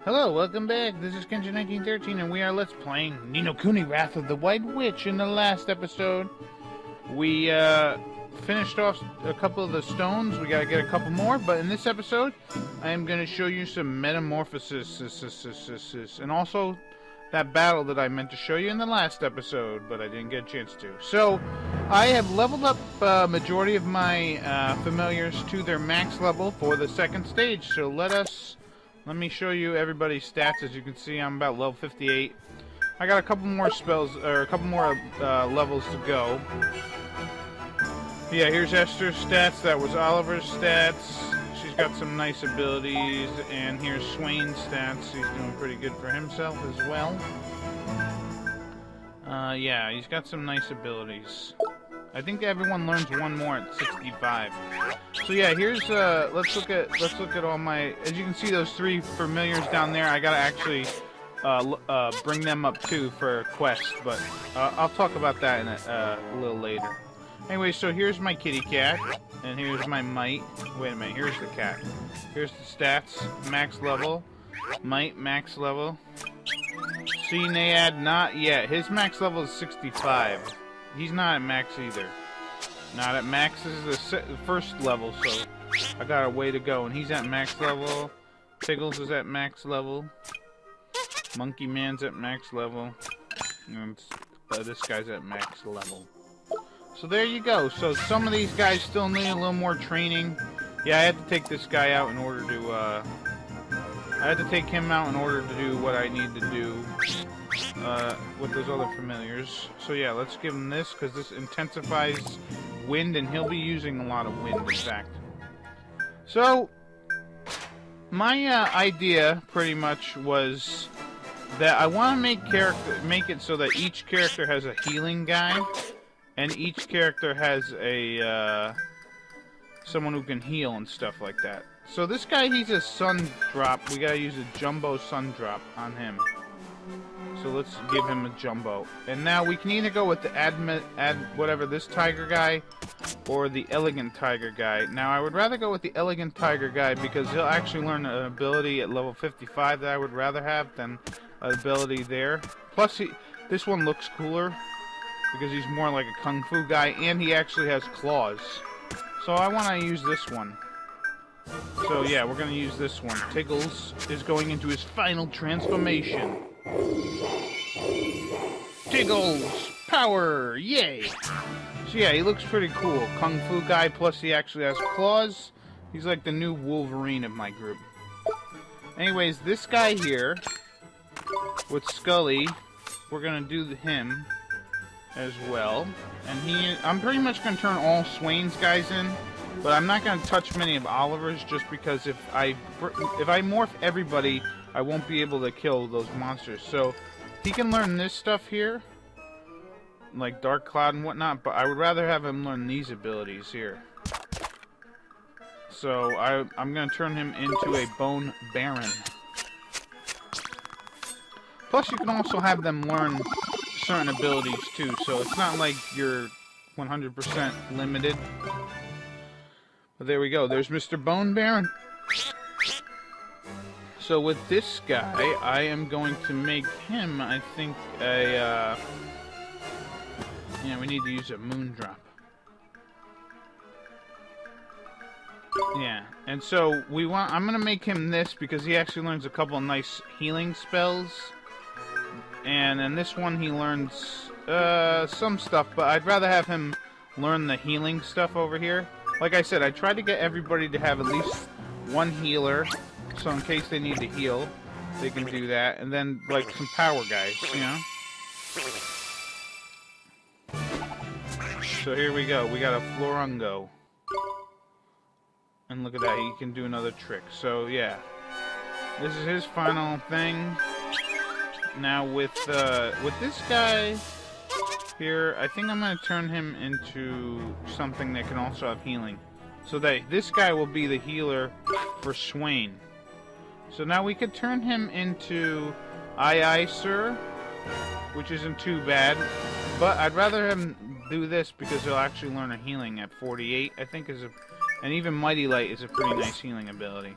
Hello, welcome back. This is Kenji1913, and we are Let's Playing Kuni, Wrath of the White Witch. In the last episode, we finished off a couple of the stones. We gotta get a couple more, but in this episode, I am going to show you some metamorphosis, and also that battle that I meant to show you in the last episode, but I didn't get a chance to. So, I have leveled up majority of my familiars to their max level for the second stage, so let me show you everybody's stats. As you can see, I'm about level 58. I got a couple more spells, or a couple more levels to go. Yeah, here's Esther's stats. That was Oliver's stats. She's got some nice abilities. And here's Swain's stats. He's doing pretty good for himself as well. Yeah, he's got some nice abilities. I think everyone learns one more at 65. So yeah, here's let's look at all my. As you can see, those three familiars down there. I gotta actually bring them up too for a quest, but I'll talk about that in a little later. Anyway, so here's my kitty cat, and here's my might. Wait a minute, here's the cat. Here's the stats: max level, might max level. See, Nayad, not yet. His max level is 65. He's not at max either. Not at max. This is the first level, so I got a way to go. And he's at max level. Piggles is at max level. Monkey Man's at max level. And this guy's at max level. So there you go. So some of these guys still need a little more training. Yeah, I had to take this guy out in order to, I had to take him out in order to do what I need to do. With those other familiars. So yeah, let's give him this, because this intensifies wind, and he'll be using a lot of wind, in fact. So, my idea, pretty much, was that I want to make it so that each character has a healing guy, and each character has a, someone who can heal and stuff like that. So this guy, he's a sun drop. We gotta use a jumbo sun drop on him. So let's give him a jumbo. And now we can either go with the whatever, this tiger guy, or the elegant tiger guy. Now I would rather go with the elegant tiger guy, because he'll actually learn an ability at level 55 that I would rather have than an ability there. Plus, this one looks cooler, because he's more like a kung fu guy, and he actually has claws. So I want to use this one. So yeah, we're going to use this one. Tiggles is going into his final transformation. Tiggles! Power! Yay! So yeah, he looks pretty cool. Kung Fu guy, plus he actually has claws. He's like the new Wolverine of my group. Anyways, this guy here, with Scully, we're gonna do him as well. And I'm pretty much gonna turn all Swain's guys in, but I'm not gonna touch many of Oliver's, just because if I morph everybody, I won't be able to kill those monsters. So he can learn this stuff here, like Dark Cloud and whatnot, but I would rather have him learn these abilities here. So I'm going to turn him into a Bone Baron. Plus you can also have them learn certain abilities too, so it's not like you're 100% limited. But there we go, there's Mr. Bone Baron. So with this guy, I am going to make him, I think, a, yeah, we need to use a moon drop. Yeah, and so I'm going to make him this, because he actually learns a couple of nice healing spells. And in this one, he learns, some stuff, but I'd rather have him learn the healing stuff over here. Like I said, I tried to get everybody to have at least one healer, so in case they need to heal, they can do that. And then, like, some power guys, you know? So here we go. We got a Florungo. And look at that, he can do another trick. So, yeah. This is his final thing. Now, with this guy here, I think I'm going to turn him into something that can also have healing. So that this guy will be the healer for Swain. So now we could turn him into Aye Sir, which isn't too bad, but I'd rather him do this because he'll actually learn a healing at 48, I think and even Mighty Light is a pretty nice healing ability.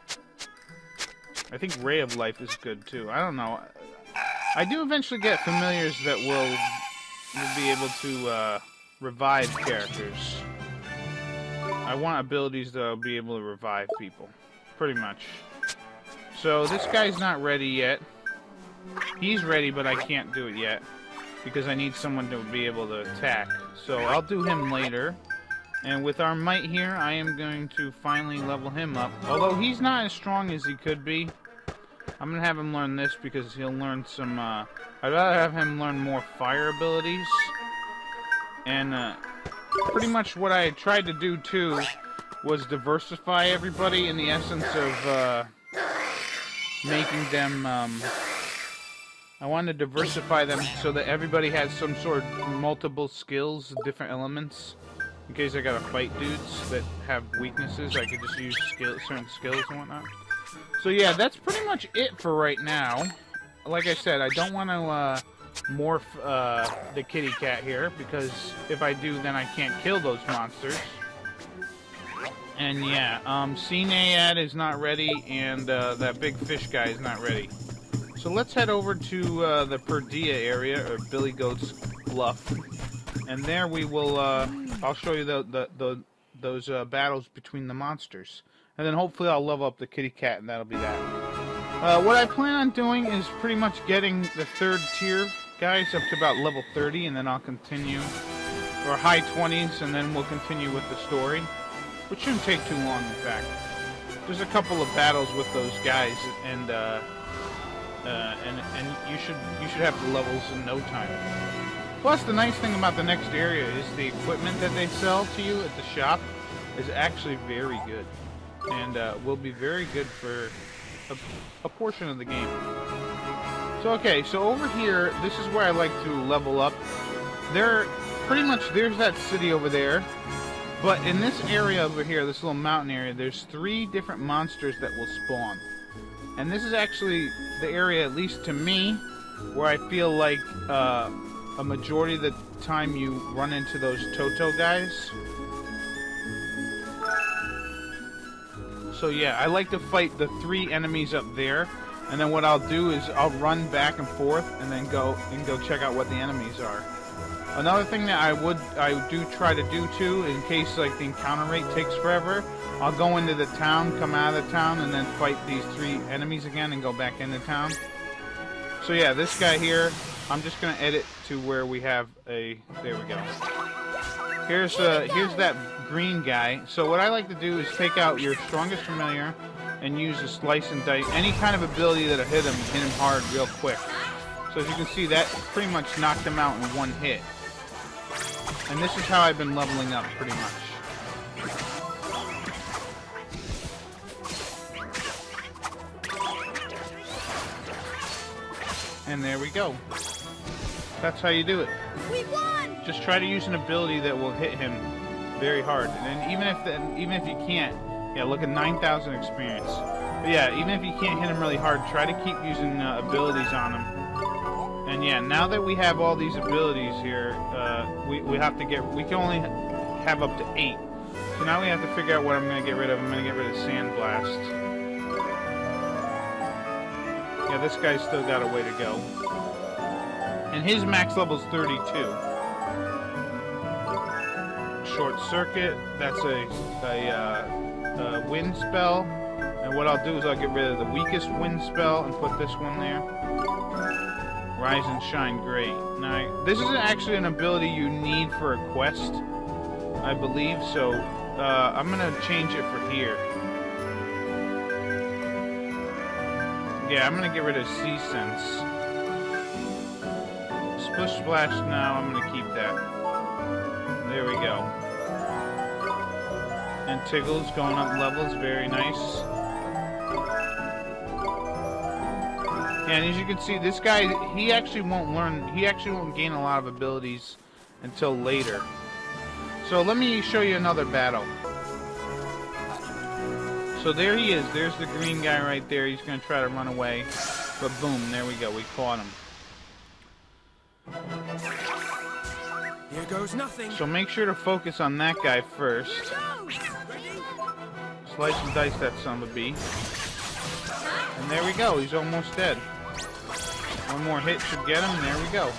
I think Ray of Life is good too. I don't know. I do eventually get familiars that will be able to revive characters. I want abilities that will be able to revive people. Pretty much. So this guy's not ready yet. He's ready, but I can't do it yet. Because I need someone to be able to attack. So I'll do him later. And with our might here, I am going to finally level him up. Although he's not as strong as he could be. I'm going to have him learn this because he'll learn some... I'd rather have him learn more fire abilities. And pretty much what I tried to do too was diversify everybody in the essence of making them... I wanted to diversify them so that everybody has some sort of multiple skills, different elements. In case I gotta fight dudes that have weaknesses, I could just use certain skills and whatnot. So yeah, that's pretty much it for right now. Like I said, I don't want to morph the kitty cat here, because if I do, then I can't kill those monsters. And yeah, C-Naiad is not ready, and that big fish guy is not ready. So let's head over to the Perdea area, or Billy Goat's Bluff, and there we will. I'll show you those battles between the monsters, and then hopefully I'll level up the kitty cat, and that'll be that. What I plan on doing is pretty much getting the 3rd tier guys up to about level 30, and then I'll continue, or high 20s, and then we'll continue with the story, which shouldn't take too long. In fact, there's a couple of battles with those guys, and you should have the levels in no time. Plus, the nice thing about the next area is the equipment that they sell to you at the shop is actually very good, and will be very good for a portion of the game. So okay, so over here, this is where I like to level up. There's that city over there, but in this area over here, this little mountain area, there's 3 different monsters that will spawn. And this is actually the area, at least to me, where I feel like a majority of the time you run into those Toto guys. So yeah, I like to fight the 3 enemies up there, and then what I'll do is I'll run back and forth, and then go check out what the enemies are. Another thing that I do try to do too, in case like the encounter rate takes forever, I'll go into the town, come out of the town, and then fight these 3 enemies again and go back into town. So yeah, this guy here, I'm just going to edit to where we have a... There we go. Here's that green guy. So what I like to do is take out your strongest familiar and use a slice and dice. Any kind of ability that'll hit him hard real quick. So as you can see, that pretty much knocked him out in 1 hit. And this is how I've been leveling up pretty much. And there we go. That's how you do it. We won! Just try to use an ability that will hit him very hard. And then even if you can't, yeah, look at 9,000 experience. But yeah, even if you can't hit him really hard, try to keep using abilities on him. And yeah, now that we have all these abilities here, we can only have up to 8. So now we have to figure out what I'm going to get rid of. I'm going to get rid of Sandblast. Yeah, this guy's still got a way to go. And his max level's 32. Short Circuit, that's a wind spell. And what I'll do is I'll get rid of the weakest wind spell and put this one there. Rise and Shine, great. Now, this isn't actually an ability you need for a quest, I believe, so I'm going to change it for here. Yeah, I'm going to get rid of Sea Sense. Splish Splash now, I'm going to keep that. There we go. And Tiggle's going up levels, very nice. Yeah, and as you can see, this guy, he actually won't gain a lot of abilities until later. So let me show you another battle. So there he is. There's the green guy right there. He's going to try to run away. But boom, there we go. We caught him. Here goes nothing. So make sure to focus on that guy first. Slice and dice that son of a bee. And there we go. He's almost dead. One more hit should get him. There we go.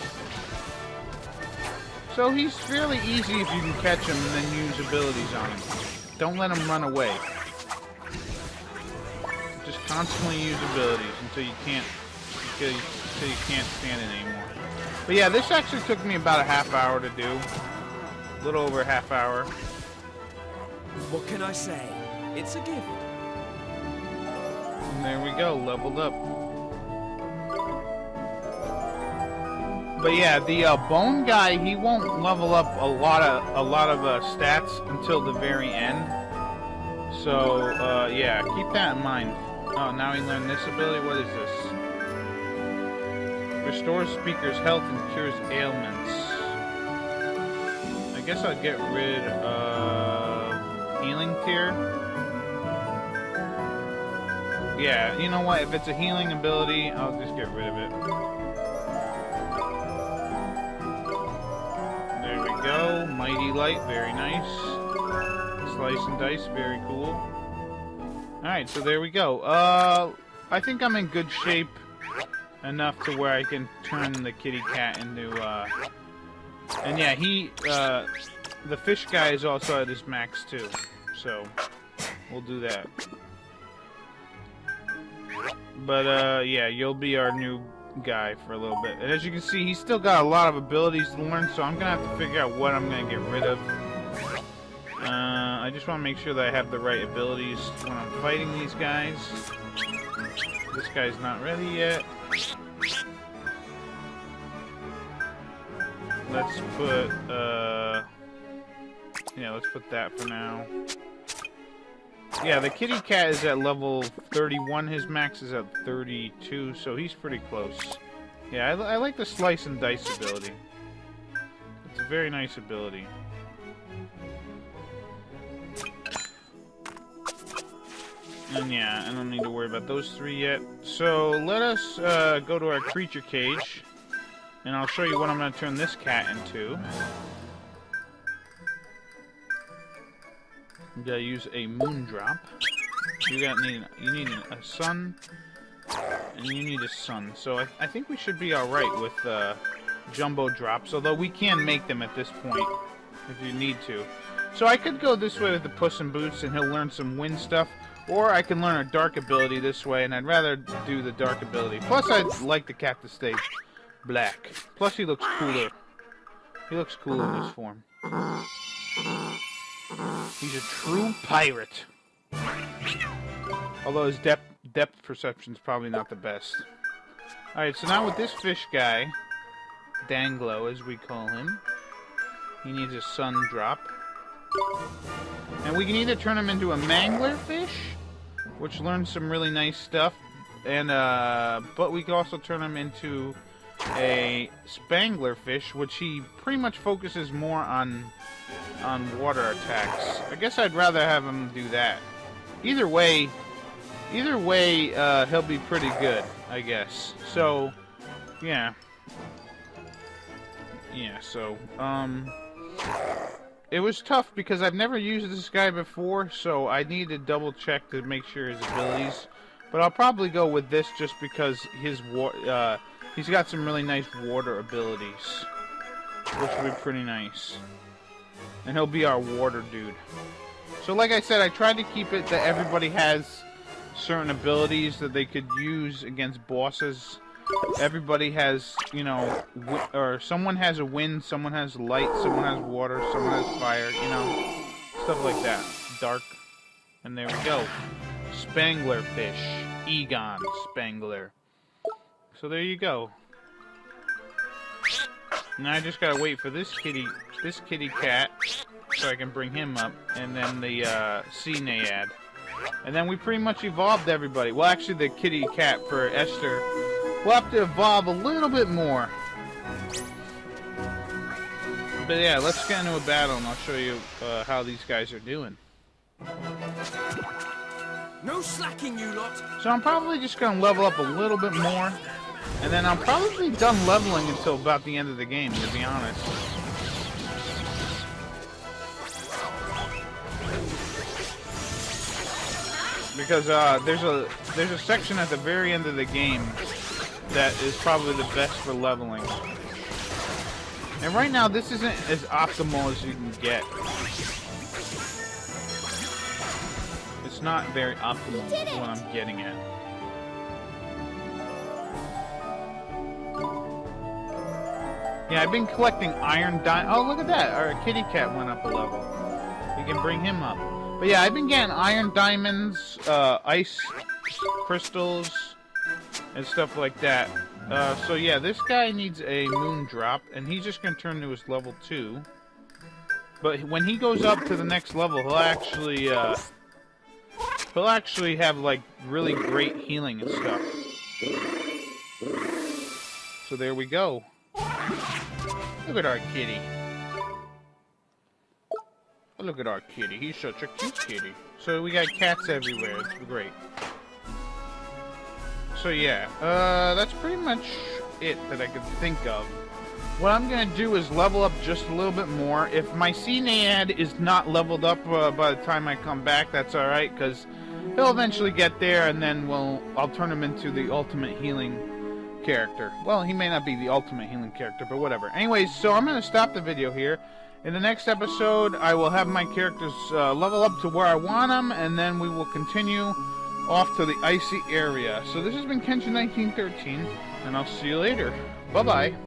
So he's fairly easy if you can catch him and then use abilities on him. Don't let him run away. Just constantly use abilities until you can't stand it anymore. But yeah, this actually took me about a half hour to do. A little over a half hour. What can I say? It's a gift. And there we go, leveled up. But yeah, the bone guy, he won't level up a lot of stats until the very end. So yeah, keep that in mind. Oh, now we learned this ability. What is this? Restores speaker's health and cures ailments. I guess I'll get rid of healing tier. Yeah, you know what? If it's a healing ability, I'll just get rid of it. There we go. Mighty Light, very nice. Slice and Dice, very cool. Alright, so there we go. I think I'm in good shape enough to where I can turn the kitty cat into, and yeah, the fish guy is also at his max too, so we'll do that. But, yeah, you'll be our new guy for a little bit. And as you can see, he's still got a lot of abilities to learn, so I'm gonna have to figure out what I'm gonna get rid of. I just want to make sure that I have the right abilities when I'm fighting these guys. This guy's not ready yet. Let's put, yeah, let's put that for now. Yeah, the kitty cat is at level 31. His max is at 32, so he's pretty close. Yeah, I like the Slice and Dice ability. It's a very nice ability. And yeah, I don't need to worry about those three yet. So let us go to our creature cage, and I'll show you what I'm going to turn this cat into. You gotta use a moon drop. You need a sun, and you need a sun. So I think we should be all right with jumbo drops, although we can make them at this point if you need to. So I could go this way with the Puss in Boots, and he'll learn some wind stuff. Or I can learn a dark ability this way, and I'd rather do the dark ability. Plus, I'd like the cat to stay black. Plus, he looks cooler. He looks cool in this form. He's a true pirate. Although his depth perception's probably not the best. Alright, so now with this fish guy, Danglo as we call him, he needs a sun drop. And we can either turn him into a mangler fish, which learns some really nice stuff, and but we can also turn him into a spangler fish, which he pretty much focuses more on water attacks. I guess I'd rather have him do that. Either way, he'll be pretty good, I guess. So, yeah. Yeah, so, it was tough because I've never used this guy before, so I need to double check to make sure his abilities. But I'll probably go with this just because he's got some really nice water abilities, which will be pretty nice. And he'll be our water dude. So like I said, I tried to keep it that everybody has certain abilities that they could use against bosses. Everybody has, you know, or someone has a wind, someone has light, someone has water, someone has fire, you know, stuff like that. Dark. And there we go. Spangler fish. Egon Spangler. So there you go. Now I just gotta wait for this kitty cat so I can bring him up, and then the sea naiad. And then we pretty much evolved everybody. Well, actually the kitty cat for Esther. We'll have to evolve a little bit more. But yeah, let's get into a battle and I'll show you how these guys are doing. No slacking, you lot. So I'm probably just going to level up a little bit more. And then I'm probably done leveling until about the end of the game, to be honest. because there's a section at the very end of the game that is probably the best for leveling. And right now, this isn't as optimal as you can get. It's not very optimal, is what I'm getting at. Yeah, I've been collecting iron oh, look at that! Our kitty cat went up a level. We can bring him up. But yeah, I've been getting iron diamonds, ice crystals, and stuff like that. So yeah, this guy needs a moon drop, and he's just gonna turn to his level 2. But when he goes up to the next level, he'll actually have like really great healing and stuff. So there we go. Look at our kitty. Look at our kitty. He's such a cute kitty. So we got cats everywhere. It's great. So yeah, that's pretty much it that I could think of. What I'm gonna do is level up just a little bit more. If my Cnad is not leveled up by the time I come back, that's alright, because he'll eventually get there, and then I'll turn him into the ultimate healing character. Well, he may not be the ultimate healing character, but whatever. Anyways, so I'm gonna stop the video here. In the next episode, I will have my characters level up to where I want them, and then we will continue off to the icy area. So this has been Kenshin1913, and I'll see you later. Bye-bye.